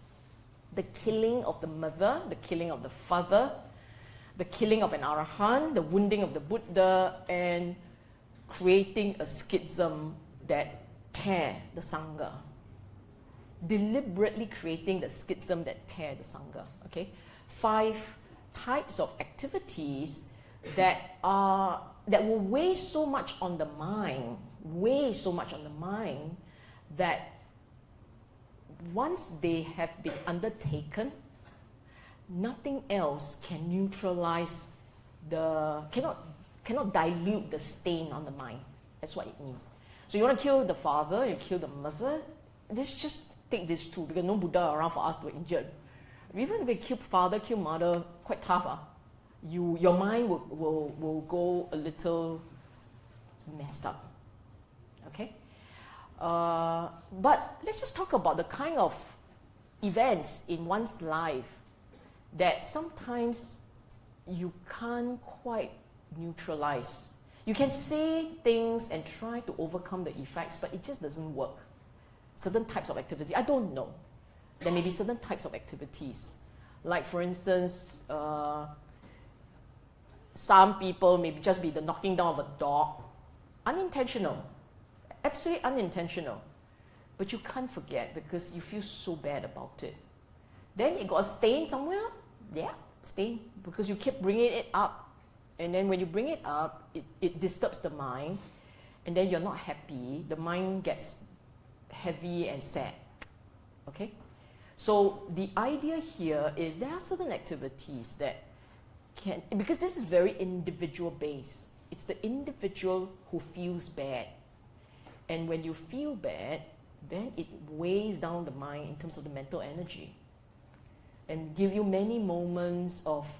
The killing of the mother, the killing of the father, the killing of an arahant, the wounding of the Buddha, and creating a schism that tear the Sangha. Deliberately creating the schism that tear the Sangha. Okay? 5 types of activities that will weigh so much on the mind, that once they have been undertaken, nothing else can neutralize cannot dilute the stain on the mind. That's what it means. So you want to kill the father, you kill the mother, just take these 2 because no Buddha around for us to injure. Even if we kill father, kill mother, quite tough. Your mind will go a little messed up. Okay? But let's just talk about the kind of events in one's life that sometimes you can't quite neutralize. You can say things and try to overcome the effects, but it just doesn't work. Certain types of activity, I don't know. There may be certain types of activities. Like for instance, some people may just be the knocking down of a dog. Unintentional. Absolutely unintentional. But you can't forget because you feel so bad about it. Then it got a stain somewhere. Yeah, stain. Because you keep bringing it up. And then when you bring it up, it disturbs the mind. And then you're not happy. The mind gets heavy and sad. Okay? So the idea here is there are certain activities that can, because this is very individual based. It's the individual who feels bad. And when you feel bad, then it weighs down the mind in terms of the mental energy and give you many moments of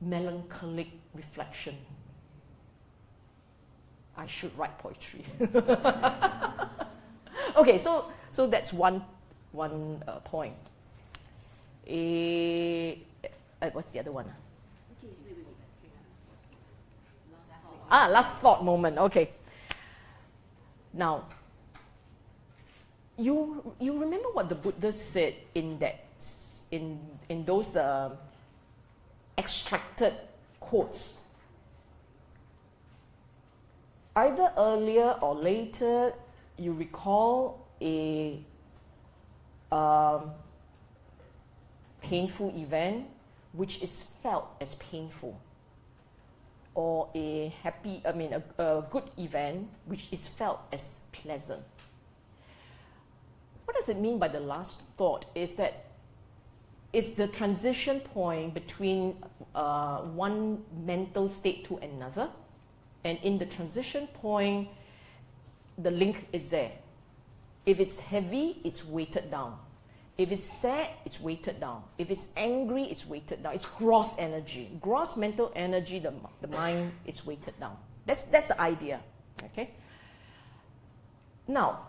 melancholic reflection. I should write poetry. Okay, so that's one point. What's the other one? Last thought moment. Okay. Now, you remember what the Buddha said in those extracted quotes? Either earlier or later, you recall a painful event which is felt as painful, or a good event which is felt as pleasant. What does it mean by the last thought? Is that it's the transition point between one mental state to another, and in the transition point, the link is there. If it's heavy, it's weighted down. If it's sad, it's weighted down. If it's angry, it's weighted down. It's gross energy. Gross mental energy, the mind, it's weighted down. That's the idea. Okay? Now,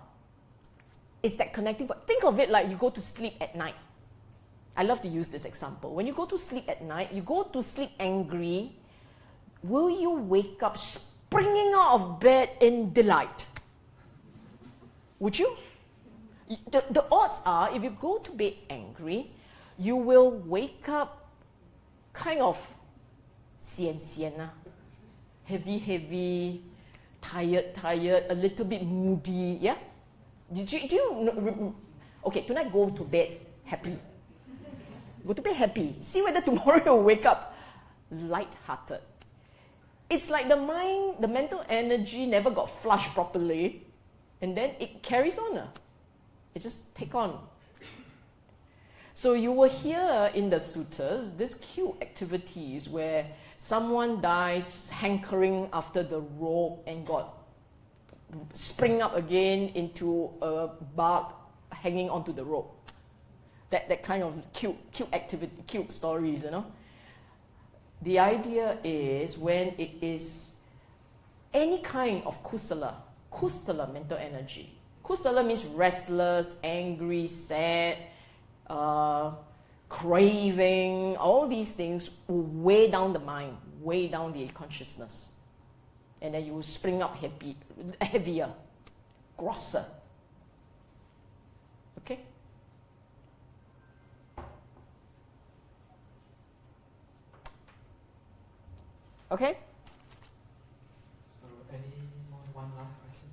it's that connecting point. Think of it like you go to sleep at night. I love to use this example. When you go to sleep at night, you go to sleep angry, will you wake up springing out of bed in delight? Would you? The odds are, if you go to bed angry, you will wake up kind of sian, heavy, tired, a little bit moody, yeah? Okay, tonight go to bed happy. Go to bed happy. See whether tomorrow you'll wake up light-hearted. It's like the mind, the mental energy never got flushed properly, and then it carries on. It just take on. So you will hear in the suttas these cute activities where someone dies hankering after the rope and got spring up again into a bark hanging onto the rope. That kind of cute activity, cute stories, you know. The idea is when it is any kind of kusala mental energy. Kusala means restless, angry, sad, craving, all these things will weigh down the mind, weigh down the consciousness. And then you will spring up heavier, grosser. Okay? Okay? So, one last question?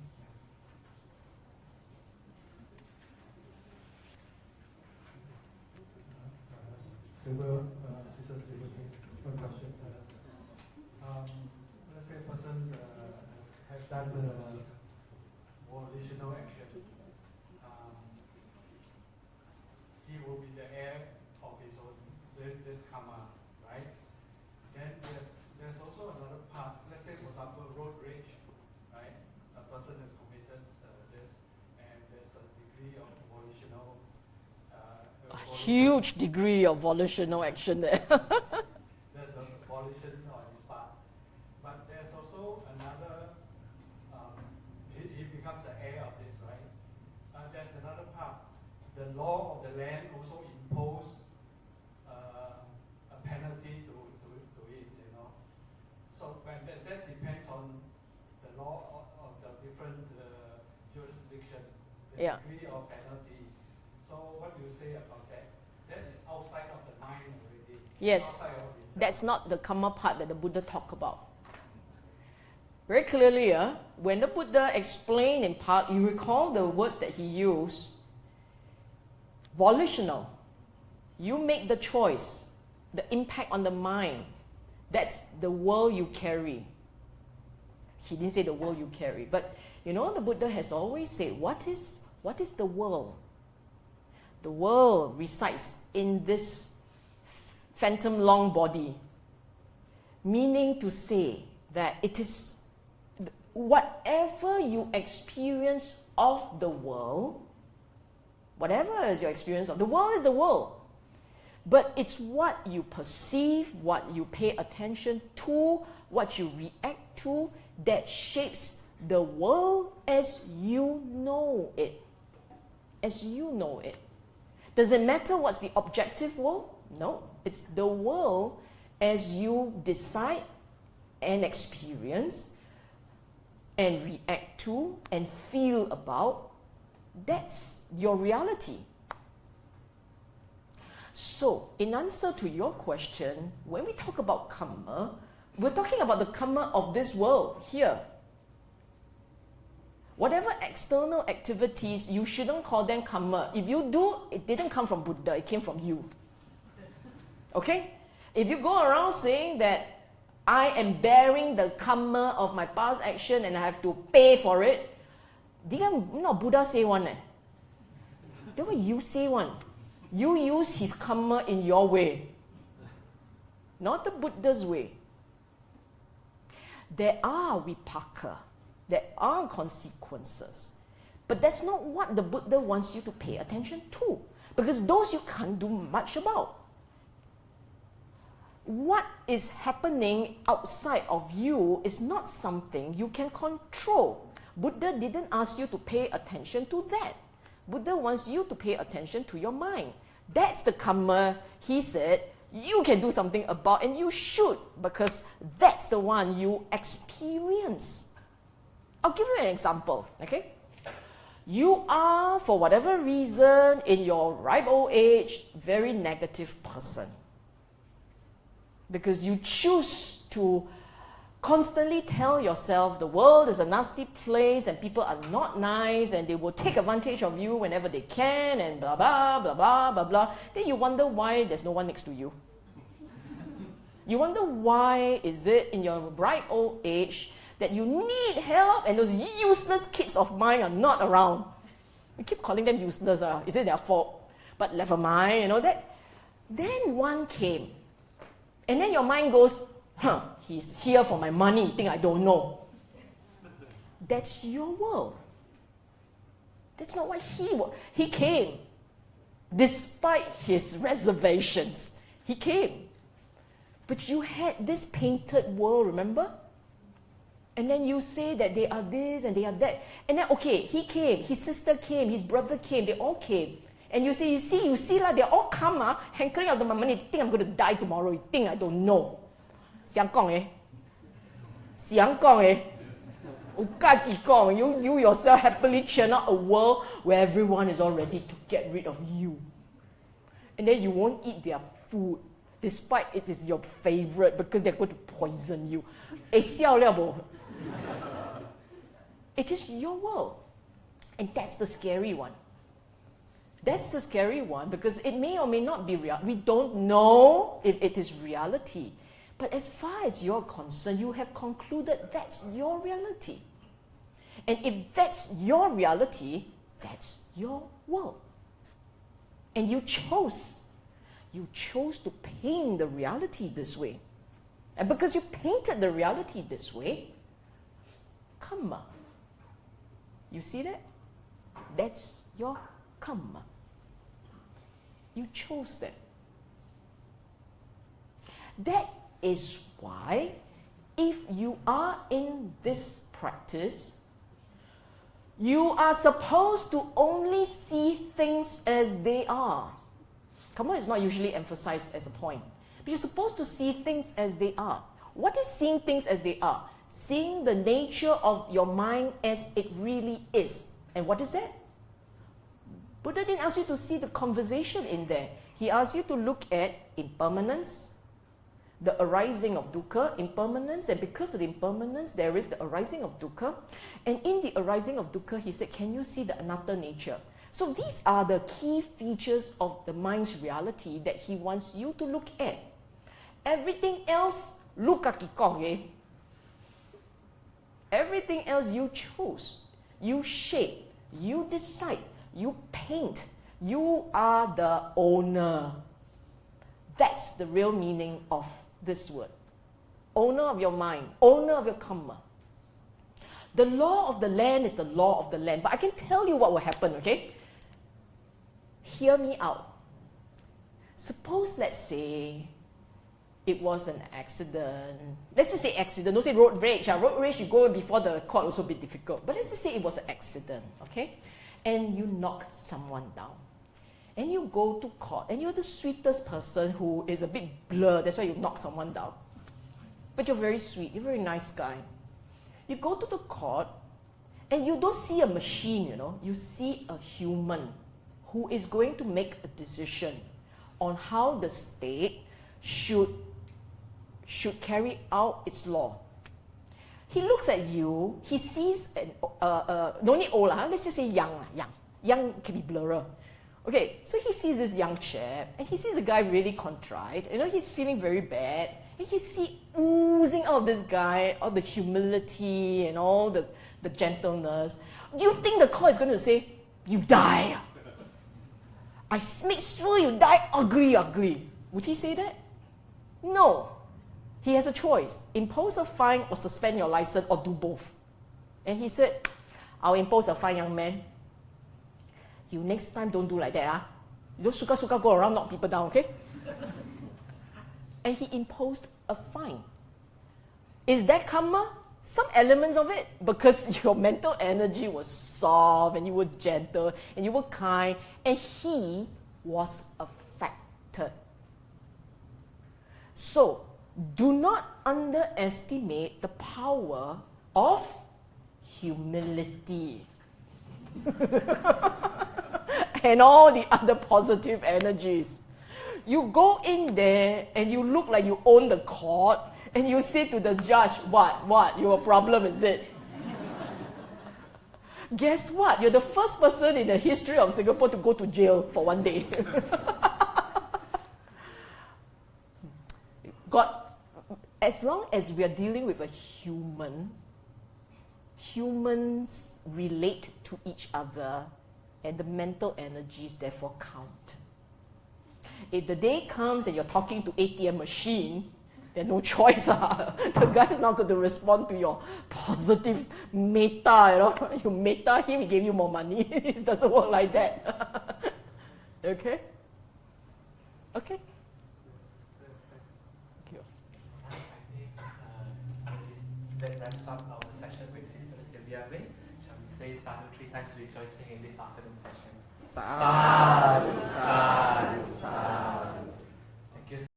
Sylvia, Sister Sylvia, one question. Let's say a person has done volitional action. He will be the heir of his own, this karma, right? Then there's also another part. Let's say, for example, road rage, right? A person has committed this, and there's a degree of volitional. Huge degree of volitional action there. There's a volition on his part, but there's also another. He becomes the heir of this, right? There's another part. The law of the land also impose a penalty to it, you know. So when that depends on the law of the different jurisdiction, the degree of penalty. So what do you say about that? That is outside of the mind already. Yes, that's not the Kamma part that the Buddha talked about. Very clearly, when the Buddha explained in part, you recall the words that he used. Volitional. You make the choice. The impact on the mind. That's the world you carry. He didn't say the world you carry. But, you know, the Buddha has always said, what is the world? The world resides in this phantom long body. Meaning to say that it is whatever you experience of the world, whatever is your experience of the world is the world. But it's what you perceive, what you pay attention to, what you react to that shapes the world as you know it. As you know it. Does it matter what's the objective world? No. It's the world as you decide and experience and react to and feel about. That's your reality. So, in answer to your question, when we talk about Kamma, we're talking about the Kamma of this world here. Whatever external activities, you shouldn't call them Kamma. If you do, it didn't come from Buddha, it came from you. Okay? If you go around saying that I am bearing the Kamma of my past action and I have to pay for it, not Buddha say one. That's what you say one. You use his Kamma in your way, not the Buddha's way. There are vipaka, there are consequences, but that's not what the Buddha wants you to pay attention to, because those you can't do much about. What is happening outside of you is not something you can control. Buddha didn't ask you to pay attention to that. Buddha wants you to pay attention to your mind. That's the Kamma he said you can do something about, and you should, because that's the one you experience. I'll give you an example, okay? You are, for whatever reason, in your ripe old age, very negative person. Because you choose to constantly tell yourself the world is a nasty place and people are not nice and they will take advantage of you whenever they can and blah, blah, blah, blah, blah, blah. Then you wonder why there's no one next to you. You wonder why is it in your ripe old age that you need help and those useless kids of mine are not around. We keep calling them useless. Is it their fault? But never mind, that. Then one came. And then your mind goes, he's here for my money, think I don't know. That's your world. That's not what he came. Despite his reservations, he came. But you had this painted world, remember? And then you say that they are this and they are that. And then, okay, he came, his sister came, his brother came, they all came. And you say, you see, they're all Kamma, hankering after my money. You think I'm going to die tomorrow. You think I don't know. Siang kong you yourself happily churn out a world where everyone is all ready to get rid of you. And then you won't eat their food, despite it is your favorite, because they're going to poison you. It is your world. And that's the scary one. That's the scary one, because it may or may not be real. We don't know if it is reality. But as far as you're concerned, you have concluded that's your reality. And if that's your reality, that's your world. And you chose to paint the reality this way. And because you painted the reality this way, Kamma. You see that? That's your Kamma. You chose that. That is why, if you are in this practice, you are supposed to only see things as they are. Kamma is not usually emphasized as a point. But you're supposed to see things as they are. What is seeing things as they are? Seeing the nature of your mind as it really is. And what is that? Buddha didn't ask you to see the conversation in there. He asked you to look at impermanence, the arising of dukkha, impermanence, and because of the impermanence, there is the arising of dukkha. And in the arising of dukkha, he said, can you see the anatta nature? So these are the key features of the mind's reality that he wants you to look at. Everything else, everything else you choose, you shape, you decide, you paint. You are the owner. That's the real meaning of this word. Owner of your mind, owner of your Kamma. The law of the land is the law of the land. But I can tell you what will happen, okay? Hear me out. Suppose, let's say, it was an accident. Let's just say accident. Don't say road rage. Road rage, you go before the court, also a bit difficult. But let's just say it was an accident, okay? And you knock someone down. And you go to court, and you're the sweetest person who is a bit blurred. That's why you knock someone down. But you're very sweet. You're a very nice guy. You go to the court, and you don't see a machine, You see a human who is going to make a decision on how the state should carry out its law. He looks at you, he sees, no need old, let's just say young. Young can be blurrer. Okay, so he sees this young chap, and he sees a guy really contrite, he's feeling very bad, and he sees oozing out of this guy, all the humility and all the gentleness. You think the court is going to say, you die. I make sure you die ugly. Would he say that? No. He has a choice. Impose a fine or suspend your license or do both. And he said, I'll impose a fine, young man. You next time don't do like that. You don't suka go around knock people down, okay? And he imposed a fine. Is that Kamma? Some elements of it, because your mental energy was soft and you were gentle and you were kind, and he was affected. So, do not underestimate the power of humility. and all the other positive energies. You go in there and you look like you own the court and you say to the judge, what, your problem is it? Guess what? You're the first person in the history of Singapore to go to jail for one day. God, as long as we are dealing with a human, humans relate to each other and the mental energies therefore count. If the day comes and you're talking to ATM machine, there's no choice. The guy's not going to respond to your positive meta. You meta him, he gave you more money. It doesn't work like that. Okay? Okay? I think that wraps up our session with Sister Sylvia. Shall we say sadhu 3 times rejoicing in this afternoon session? Sadhu, sadhu, sadhu.